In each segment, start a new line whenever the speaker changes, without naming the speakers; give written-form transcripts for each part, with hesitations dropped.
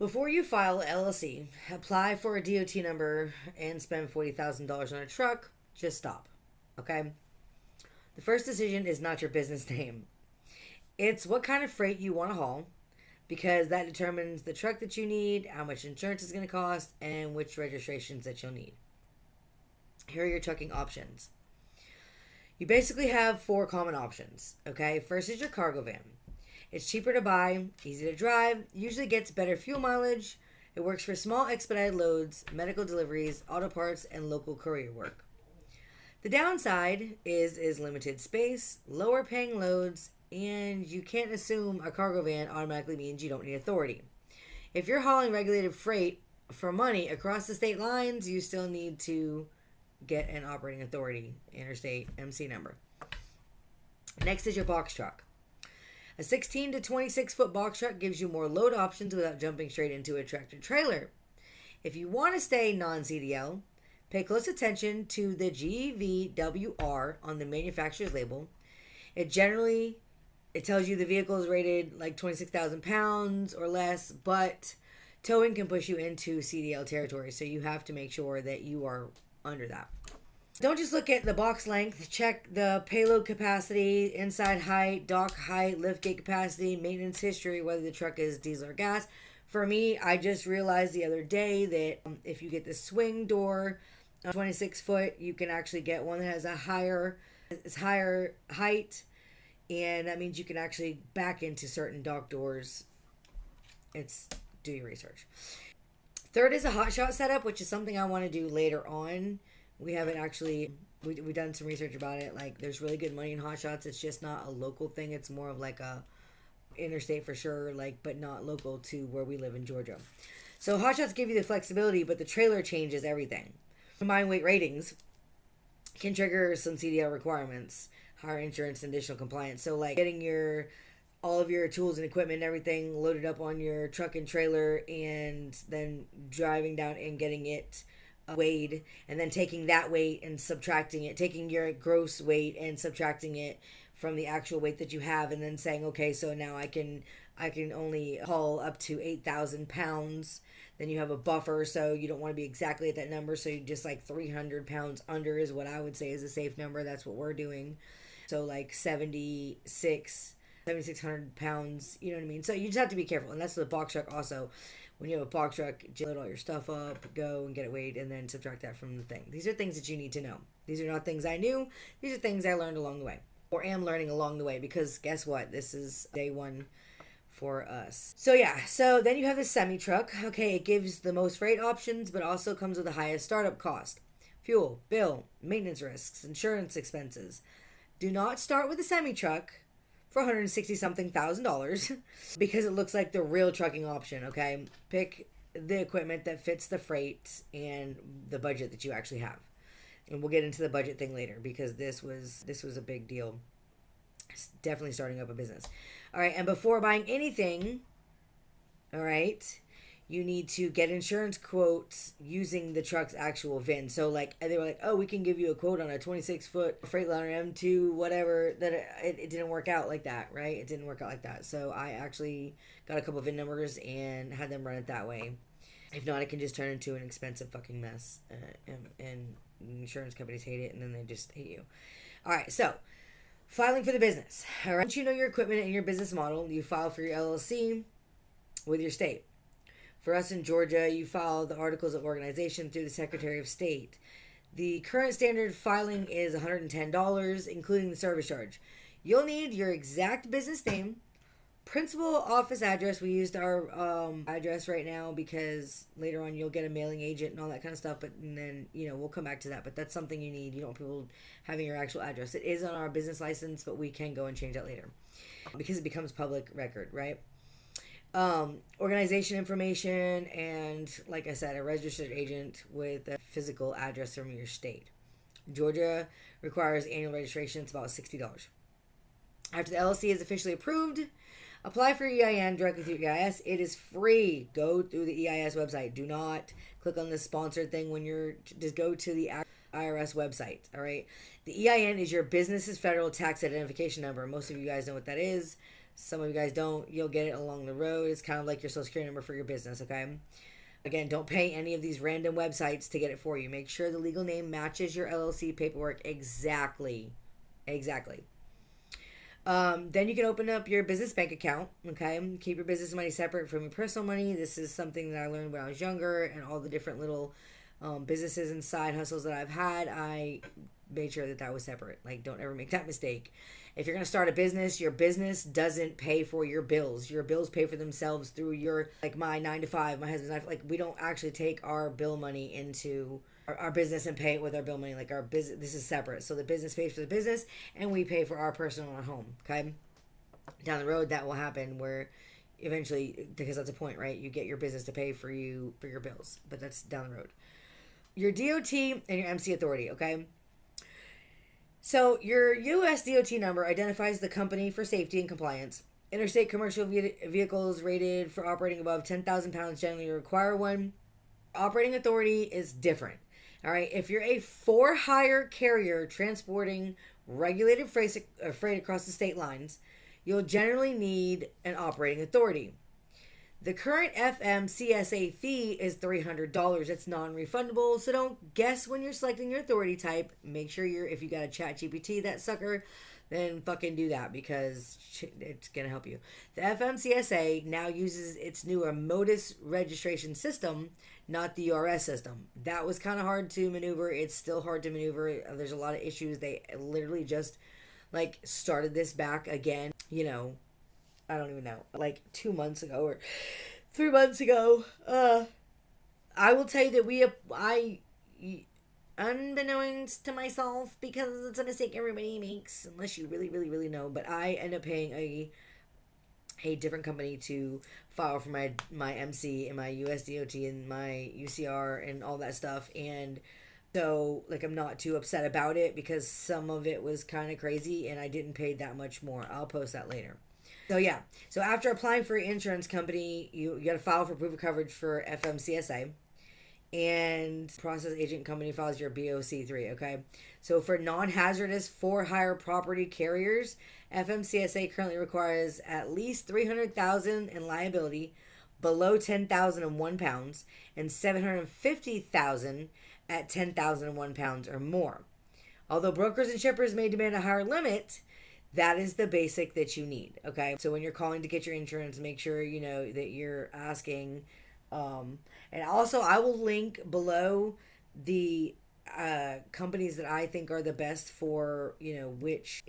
Before you file a LLC, apply for a DOT number, and spend $40,000 on a truck, just stop. Okay? The first decision is not your business name. It's what kind of freight you want to haul, because that determines the truck that you need, how much insurance is going to cost, and which registrations that you'll need. Here are your trucking options. You basically have four common options. Okay? First is your cargo van. It's cheaper to buy, easy to drive, usually gets better fuel mileage. It works for small expedited loads, medical deliveries, auto parts, and local courier work. The downside is limited space, lower paying loads, and you can't assume a cargo van automatically means you don't need authority. If you're hauling regulated freight for money across the state lines, you still need to get an operating authority, interstate MC number. Next is your box truck. A 16 to 26 foot box truck gives you more load options without jumping straight into a tractor trailer. If you want to stay non-CDL, pay close attention to the GVWR on the manufacturer's label. It tells you the vehicle is rated like 26,000 pounds or less, but towing can push you into CDL territory, so you have to make sure that you are under that. Don't just look at the box length. Check the payload capacity, inside height, dock height, liftgate capacity, maintenance history, whether the truck is diesel or gas. For me, I just realized the other day that if you get the swing door, 26 foot, you can actually get one that has a higher height, and that means you can actually back into certain dock doors. Do your research. Third is a hotshot setup, which is something I want to do later on. We haven't actually, we've done some research about it. Like, there's really good money in hot shots. It's just not a local thing. It's more of like a interstate for sure, like, but not local to where we live in Georgia. So hot shots give you the flexibility, but the trailer changes everything. Combined weight ratings can trigger some CDL requirements, higher insurance and additional compliance. So like getting all of your tools and equipment and everything loaded up on your truck and trailer, and then driving down and getting it weighed, and then taking that weight and subtracting it, taking your gross weight and subtracting it from the actual weight that you have, and then saying, okay, so now I can only haul up to 8,000 pounds. Then you have a buffer, so you don't want to be exactly at that number, so you just like 300 pounds under is what I would say is a safe number. That's what we're doing. So like 7,600 pounds, you know what I mean? So you just have to be careful, and that's the box truck also. When you have a box truck, just load all your stuff up, go and get it weighed, and then subtract that from the thing. These are things that you need to know. These are not things I knew. These are things I learned along the way, or am learning along the way, because guess what? This is day one for us. So yeah, so then you have the semi-truck. Okay, it gives the most freight options, but also comes with the highest startup cost. Fuel, bill, maintenance risks, insurance expenses. Do not start with a semi-truck for $160-something thousand because it looks like the real trucking option, okay? Pick the equipment that fits the freight and the budget that you actually have. And we'll get into the budget thing later, because this was a big deal. It's definitely starting up a business. All right, and before buying anything, all right, you need to get insurance quotes using the truck's actual VIN. So like they were like, oh, we can give you a quote on a 26-foot Freightliner M2 whatever. That it didn't work out like that, right? It didn't work out like that. So I actually got a couple of VIN numbers and had them run it that way. If not, it can just turn into an expensive fucking mess, and insurance companies hate it, and then they just hate you. All right, so filing for the business. All right, once you know your equipment and your business model, you file for your LLC with your state. For us in Georgia, you file the articles of organization through the Secretary of State. The current standard filing is $110, including the service charge. You'll need your exact business name, principal office address. We used our address right now because later on you'll get a mailing agent and all that kind of stuff. But and then we'll come back to that. But that's something you need. You don't want people having your actual address. It is on our business license, but we can go and change that later because it becomes public record, right? Organization information, and like I said, a registered agent with a physical address from your state. Georgia requires annual registration. It's about $60. After the LLC is officially approved, apply for your EIN directly through EIS. It is free. Go through the EIS website. Do not click on the sponsored thing just go to the IRS website. All right. The EIN is your business's federal tax identification number. Most of you guys know what that is. Some of you guys don't. You'll get it along the road. It's kind of like your social security number for your business, okay? Again, don't pay any of these random websites to get it for you. Make sure the legal name matches your LLC paperwork exactly. Exactly. Then you can open up your business bank account, okay? Keep your business money separate from your personal money. This is something that I learned when I was younger, and all the different little businesses and side hustles that I've had, I made sure that that was separate. Like, don't ever make that mistake. If you're going to start a business, your business doesn't pay for your bills. Your bills pay for themselves through your, like my 9 to 5, my husband's 9, like we don't actually take our bill money into our business and pay it with our bill money. Like our business, this is separate. So the business pays for the business and we pay for our personal at home. Okay. Down the road, that will happen where eventually, because that's a point, right? You get your business to pay for you for your bills, but that's down the road. Your DOT and your MC authority, okay? So your U.S. DOT number identifies the company for safety and compliance. Interstate commercial vehicles rated for operating above 10,000 pounds generally require one. Operating authority is different. All right, if you're a for-hire carrier transporting regulated freight across the state lines, you'll generally need an operating authority. The current FMCSA fee is $300. It's non-refundable, so don't guess when you're selecting your authority type. Make sure if you got a chat GPT, that sucker, then fucking do that because it's going to help you. The FMCSA now uses its newer MODIS registration system, not the URS system. That was kind of hard to maneuver. It's still hard to maneuver. There's a lot of issues. They literally just started this back again, I don't even know, 2 months ago or 3 months ago. I will tell you that I, unbeknownst to myself, because it's a mistake everybody makes, unless you really, really, really know, but I end up paying a different company to file for my MC and my USDOT and my UCR and all that stuff. And so, I'm not too upset about it because some of it was kind of crazy and I didn't pay that much more. I'll post that later. So yeah, so after applying for your insurance company, you got to file for proof of coverage for FMCSA, and process agent company files your BOC3. Okay, so for non-hazardous for-hire property carriers, FMCSA currently requires at least 300,000 in liability, below 10,001 pounds, and 750,000 at 10,001 pounds or more. Although brokers and shippers may demand a higher limit, that is the basic that you need, okay? So when you're calling to get your insurance, make sure you know that you're asking. And also, I will link below the companies that I think are the best for, which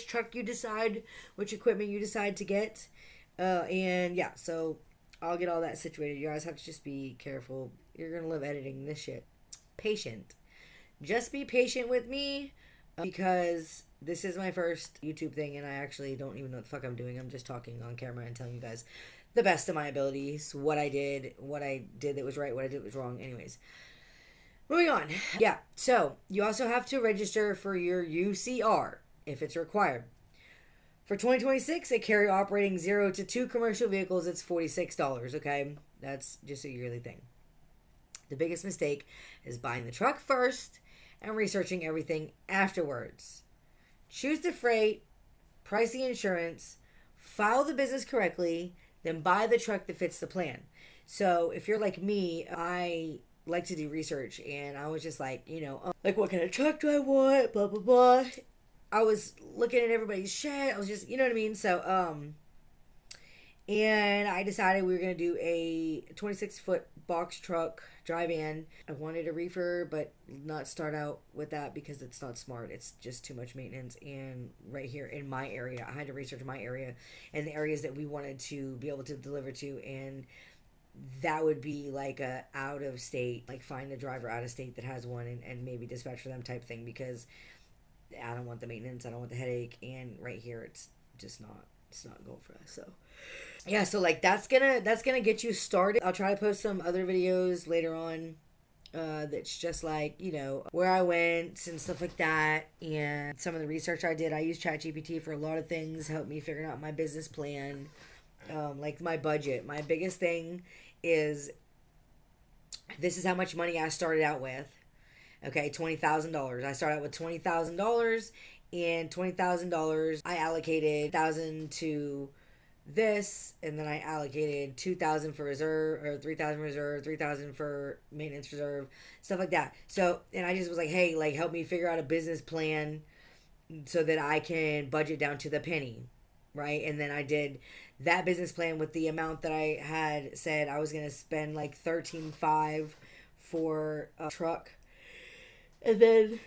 truck you decide, which equipment you decide to get. And yeah, so I'll get all that situated. You guys have to just be careful. You're going to love editing this shit. Patient. Just be patient with me because this is my first YouTube thing and I actually don't even know what the fuck I'm doing. I'm just talking on camera and telling you guys the best of my abilities, what I did that was right, what I did that was wrong. Anyways, moving on. Yeah, so you also have to register for your UCR if it's required. For 2026, a carrier operating 0 to 2 commercial vehicles, it's $46, okay? That's just a yearly thing. The biggest mistake is buying the truck first and researching everything afterwards. Choose the freight, price the insurance, file the business correctly, then buy the truck that fits the plan. So if you're like me, I like to do research, and I was just like, what kind of truck do I want, blah, blah, blah. I was looking at everybody's shit. I was just, you know what I mean? So, and I decided we were going to do a 26-foot box truck drive-in. I wanted a reefer, but not start out with that because it's not smart. It's just too much maintenance. And right here in my area, I had to research my area and the areas that we wanted to be able to deliver to. And that would be like a out of state, find a driver out of state that has one and maybe dispatch for them type thing, because I don't want the maintenance. I don't want the headache. And right here, it's not going for us. So yeah, so that's gonna get you started. I'll try to post some other videos later on that's just where I went and stuff like that, and some of the research I did. I used ChatGPT for a lot of things, helped me figure out my business plan, my budget. My biggest thing is this is how much money I started out with. Okay, $20,000. I started out with $20,000, and $20,000 I allocated 1,000 to this, and then I allocated 2,000 for reserve, or 3,000 reserve, 3,000 for maintenance reserve, stuff like that. So, and I just was like, hey, like, help me figure out a business plan so that I can budget down to the penny, right? And then I did that business plan with the amount that I had said I was gonna spend, like 13.5 for a truck, and then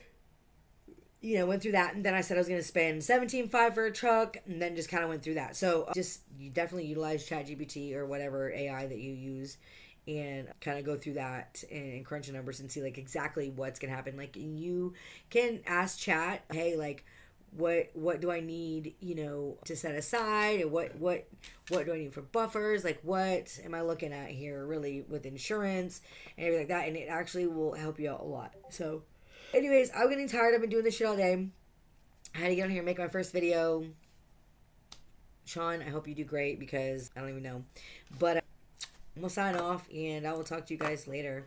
went through that, and then I said I was going to spend 17.5 for a truck, and then just kind of went through that. So just, you definitely utilize ChatGPT or whatever AI that you use, and kind of go through that and crunch the numbers and see like exactly what's going to happen. Like, you can ask Chat, hey, like, what do I need, to set aside, and what do I need for buffers, like what am I looking at here really with insurance and everything like that, and it actually will help you out a lot. So anyways, I'm getting tired. I've been doing this shit all day. I had to get on here and make my first video. Sean, I hope you do great, because I don't even know. But we'll sign off, and I will talk to you guys later.